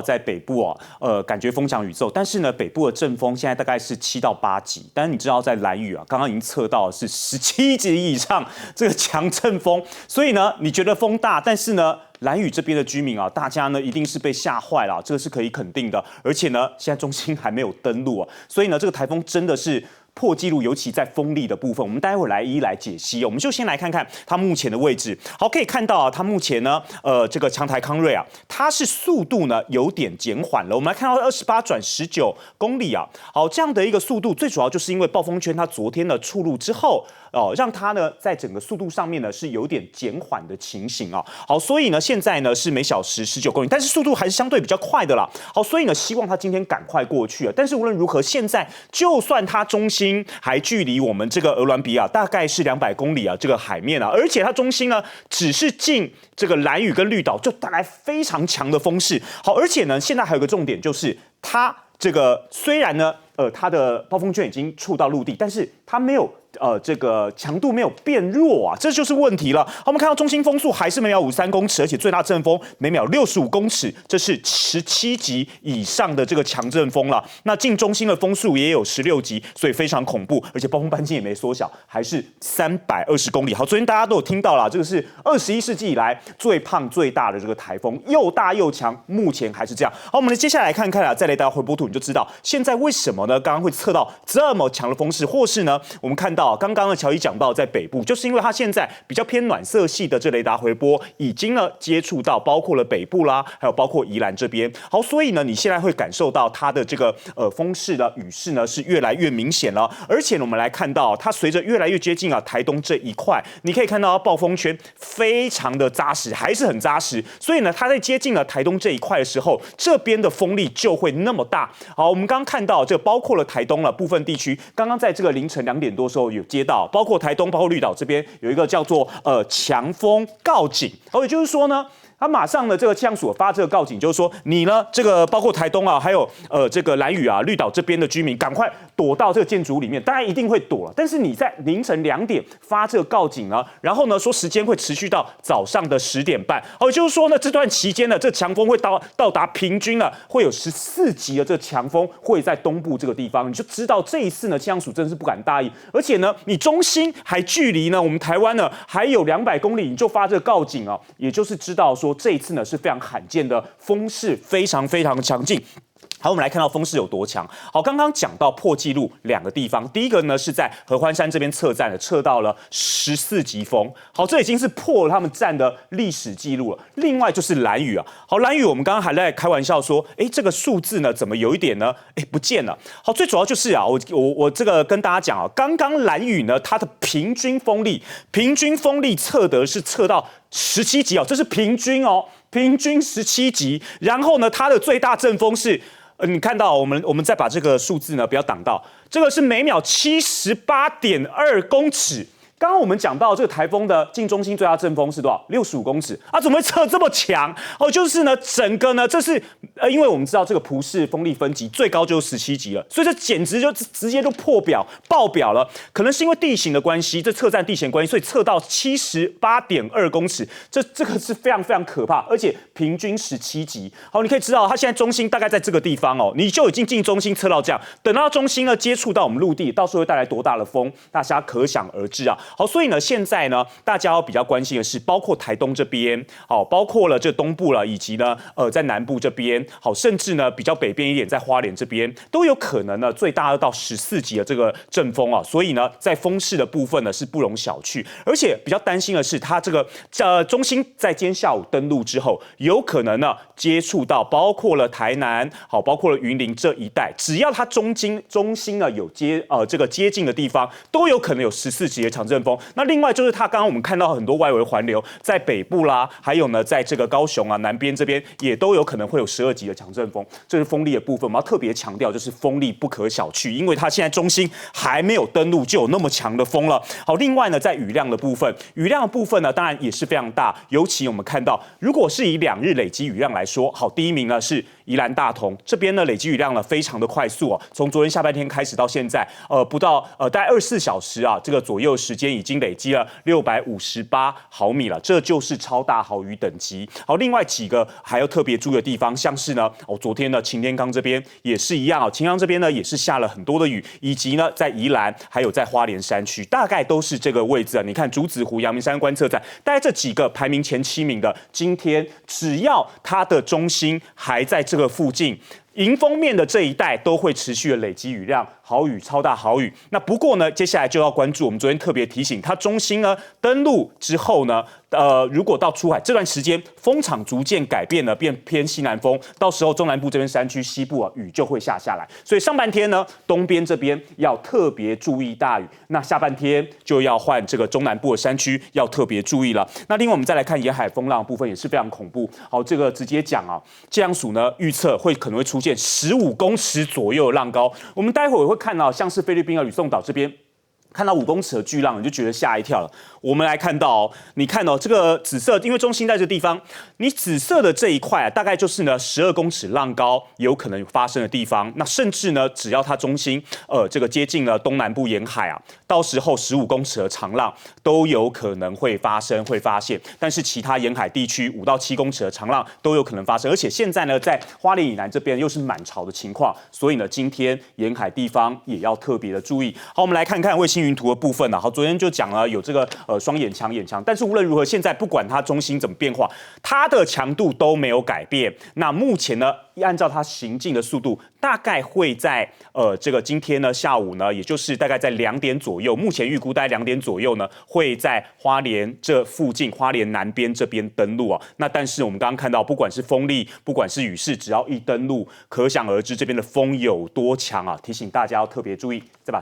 在北部感觉风强宇宙，但是呢，北部的阵风现在大概是7到8级，但是你知道在兰屿刚刚已经测到是17级以上这个强阵风，所以呢，你觉得风大，但是呢，兰屿这边的居民大家呢一定是被吓坏了，这个是可以肯定的，而且呢，现在中心还没有登陆所以呢，这个台风真的是破纪录，尤其在风力的部分，我们待会来一一来解析。我们就先来看看它目前的位置。好，可以看到它目前呢，这个强台康瑞它是速度呢有点减缓了。我们来看到28转19公里好，这样的一个速度，最主要就是因为暴风圈它昨天的触入之后，让它呢在整个速度上面呢是有点减缓的情形好，所以呢现在呢是每小时19公里，但是速度还是相对比较快的啦。好，所以呢希望它今天赶快过去但是无论如何，现在就算它中心还距离我们这个鹅銮鼻大概是200公里这个海面而且它中心呢只是近这个兰屿跟绿岛就带来非常强的风势。好，而且呢现在还有个重点就是它这个虽然呢它的暴风圈已经触到陆地，但是它没有这个强度没有变弱这就是问题了。好，我们看到中心风速还是每秒53公尺，而且最大阵风每秒65公尺，这是17级以上的这个强阵风了。那近中心的风速也有16级，所以非常恐怖，而且暴风半径也没缩小，还是320公里。好，昨天大家都有听到了，这个是21世纪以来最胖最大的这个台风，又大又强，目前还是这样。好，我们接下来看看在雷达回波图你就知道现在为什么呢？刚刚会测到这么强的风势，或是呢我们看到刚刚的乔伊讲到，在北部，就是因为它现在比较偏暖色系的这雷达回波，已经呢接触到包括了北部啦，还有包括宜兰这边。好，所以呢，你现在会感受到它的这个风势的雨势呢是越来越明显了。而且呢，我们来看到它随着越来越接近台东这一块，你可以看到暴风圈非常的扎实，还是很扎实。所以呢，它在接近了台东这一块的时候，这边的风力就会那么大。好，我们刚刚看到这包括了台东了部分地区，刚刚在这个凌晨2点多的时候有接到，包括台东、包括绿岛这边有一个叫做强风告警，也就是说呢，他马上呢，这个气象署发这个告警，就是说你呢，这个包括台东还有这个兰屿绿岛这边的居民，赶快躲到这个建筑物里面。当然一定会躲了，但是你在凌晨2点发这个告警呢，然后呢说时间会持续到早上的10点半，也就是说呢，这段期间呢，这强风会到达平均呢会有14级的这个强风会在东部这个地方，你就知道这一次呢，气象署真是不敢大意，而且呢，你中心还距离呢我们台湾呢还有200公里，你就发这个告警也就是知道说。这一次呢是非常罕见的风势，非常非常强劲。好，我们来看到风势有多强。好，刚刚讲到破纪录2个地方，第一个呢是在合欢山这边测站测到了14级风。好，这已经是破了他们站的历史记录了。另外就是兰屿好，兰屿我们刚刚还在开玩笑说，这个数字呢怎么有一点呢？不见了。好，最主要就是我这个跟大家讲刚刚兰屿呢它的平均风力测得是测到17级这是平均平均17级。然后呢，它的最大阵风是。你看到我们再把这个数字呢不要挡到，这个是每秒78.2公尺。刚刚我们讲到这个台风的近中心最大阵风是多少？65公尺怎么会测这么强？就是呢，整个呢，这是因为我们知道这个蒲氏风力分级最高就是17级了，所以这简直就直接就爆表了。可能是因为地形的关系，这测站地形关系，所以测到78.2公尺，这个是非常非常可怕，而且平均17级。好，你可以知道它现在中心大概在这个地方你就已经进中心测到这样，等到中心呢接触到我们陆地，到时候会带来多大的风，大家可想而知好，所以呢，现在呢，大家要比较关心的是，包括台东这边，好，包括了这东部了，以及呢，在南部这边，好，甚至呢，比较北边一点，在花莲这边，都有可能呢，最大要到14级的这个阵风所以呢，在风势的部分呢是不容小觑，而且比较担心的是，它这个中心在今天下午登陆之后，有可能呢接触到包括了台南，好，包括了云林这一带，只要它中心呢有这个接近的地方，都有可能有14级的强阵风。那另外就是它刚刚我们看到很多外围环流在北部啦，还有呢在这个高雄南边这边也都有可能会有12级的强阵风，这是风力的部分。我们要特别强调，就是风力不可小觑，因为它现在中心还没有登陆就有那么强的风了。好，另外呢在雨量的部分呢，当然也是非常大，尤其我们看到，如果是以2日累积雨量来说，好，第一名呢是宜兰大同这边呢累积雨量呢非常的快速哦，从昨天下半天开始到现在，不到大概24小时啊，这个左右时间已经累积了658毫米了，这就是超大豪雨等级。好，另外几个还要特别注意的地方，像是呢，昨天呢擎天岗这边也是一样啊，擎天岗这边呢也是下了很多的雨，以及呢在宜兰还有在花莲山区，大概都是这个位置啊。你看竹子湖、阳明山观测站，大概这几个排名前7名的，今天只要它的中心还在这个附近。迎风面的这一带都会持续的累积雨量，豪雨、超大豪雨。那不过呢，接下来就要关注我们昨天特别提醒，它中心呢登陆之后呢，如果到出海这段时间风场逐渐改变了，变偏西南风，到时候中南部这边山区、西部啊雨就会下来。所以上半天呢，东边这边要特别注意大雨，那下半天就要换这个中南部的山区要特别注意了。那另外我们再来看沿海风浪的部分也是非常恐怖。好，这个直接讲啊，气象署呢预测可能会出现15公尺左右的浪高，我们待会儿会看到，像是菲律宾的吕宋岛这边。看到5公尺的巨浪，你就觉得吓一跳了。我们来看到你看这个紫色，因为中心在这个地方，你紫色的这一块啊，大概就是呢12公尺浪高有可能发生的地方。那甚至呢，只要它中心这个接近了东南部沿海啊，到时候15公尺的长浪都有可能会发生，会发现。但是其他沿海地区5到7公尺的长浪都有可能发生，而且现在呢，在花莲以南这边又是满潮的情况，所以呢，今天沿海地方也要特别的注意。好，我们来看看卫星云图的部分啊，好，昨天就讲了有这个双眼强、眼强，但是无论如何，现在不管它中心怎么变化，它的强度都没有改变。那目前呢，按照它行进的速度，大概会在这个今天呢下午呢，也就是大概在2点左右，目前预估大概2点左右呢，会在花莲这附近，花莲南边这边登陆啊。那但是我们刚刚看到，不管是风力，不管是雨势，只要一登陆，可想而知这边的风有多强啊！提醒大家要特别注意，再把。